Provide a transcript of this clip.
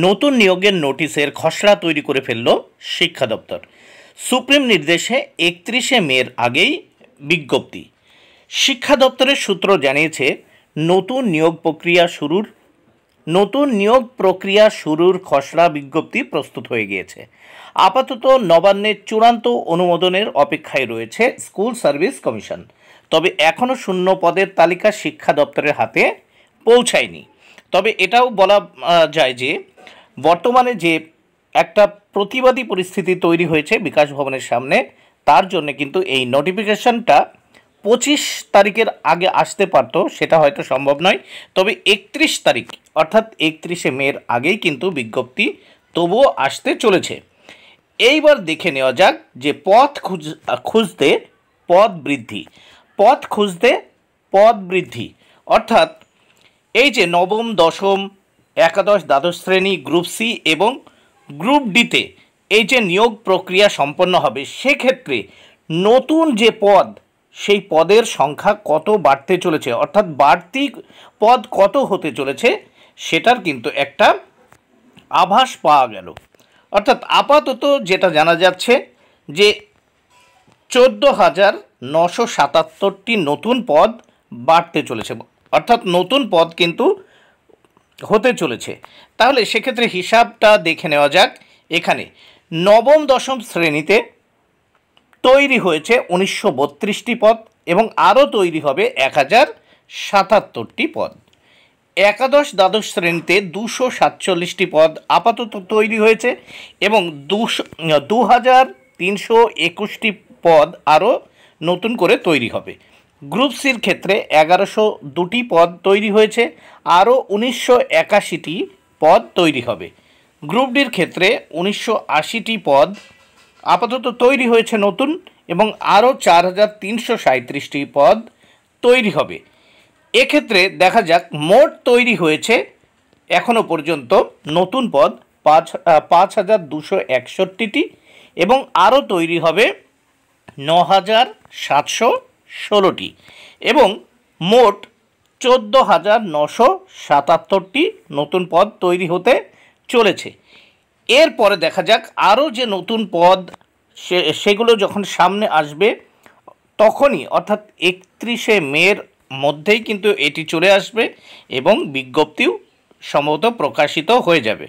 নতুন নিয়োগের নোটিশের খসড়া তৈরি করে ফেলল শিক্ষা দপ্তর। সুপ্রিম নির্দেশে 31শে মের আগেই বিজ্ঞপ্তি। শিক্ষা দপ্তরের সূত্র জানিয়েছে, নতুন নিয়োগ প্রক্রিয়া শুরুর খসড়া বিজ্ঞপ্তি প্রস্তুত হয়ে গিয়েছে। আপাতত নবান্নের চূড়ান্ত অনুমোদনের অপেক্ষায় রয়েছে স্কুল সার্ভিস কমিশন। তবে এখনও শূন্য পদের তালিকা শিক্ষা দপ্তরের হাতে পৌঁছায়নি। তবে এটাও বলা যায় যে বর্তমানে যে একটা প্রতিবাদী পরিস্থিতি তৈরি হয়েছে বিকাশ ভবনের সামনে, তার জন্য কিন্তু এই নোটিফিকেশনটা 25 তারিখের আগে আসতে পারতো, সেটা হয়তো সম্ভব নয়। তবে 31 তারিখ অর্থাৎ 31শে মের আগেই কিন্তু বিজ্ঞপ্তি তবুও আসতে চলেছে। এইবার দেখে নেওয়া যাক যে পদ খুঁজতে পদ বৃদ্ধি অর্থাৎ এই যে নবম, দশম, একাদশ, দ্বাদশ শ্রেণী, গ্রুপ সি এবং গ্রুপ ডিতে এই যে নিয়োগ প্রক্রিয়া সম্পন্ন হবে, সেক্ষেত্রে নতুন যে পদ, সেই পদের সংখ্যা কত বাড়তে চলেছে, অর্থাৎ বাড়তি পদ কত হতে চলেছে, সেটার কিন্তু একটা আভাস পাওয়া গেল। অর্থাৎ আপাতত যেটা জানা যাচ্ছে যে 14,977টি নতুন পদ বাড়তে চলেছে, অর্থাৎ নতুন পদ কিন্তু হতে চলেছে। তাহলে সেক্ষেত্রে হিসাবটা দেখে নেওয়া যাক। এখানে নবম, দশম শ্রেণীতে তৈরি হয়েছে 1932টি পদ এবং আরও তৈরি হবে 1077টি পদ। একাদশ, দ্বাদশ শ্রেণীতে 247টি পদ আপাতত তৈরি হয়েছে এবং 2321টি পদ আরও নতুন করে তৈরি হবে। গ্রুপ সির ক্ষেত্রে 1102টি পদ তৈরি হয়েছে, আরও 1981টি পদ তৈরি হবে। গ্রুপ ডির ক্ষেত্রে 1980টি পদ আপাতত তৈরি হয়েছে নতুন এবং আরও 4337টি পদ তৈরি হবে। এক্ষেত্রে দেখা যাক মোট তৈরি হয়েছে এখনও পর্যন্ত নতুন পদ 5261টি এবং আরও তৈরি হবে 9716টি এবং মোট 14,977টি নতুন পদ তৈরি হতে চলেছে। এরপরে দেখা যাক আরও যে নতুন পদ সেগুলো যখন সামনে আসবে তখনই, অর্থাৎ 31শে মের মধ্যেই কিন্তু এটি চলে আসবে এবং বিজ্ঞপ্তিও সম্ভবত প্রকাশিত হয়ে যাবে।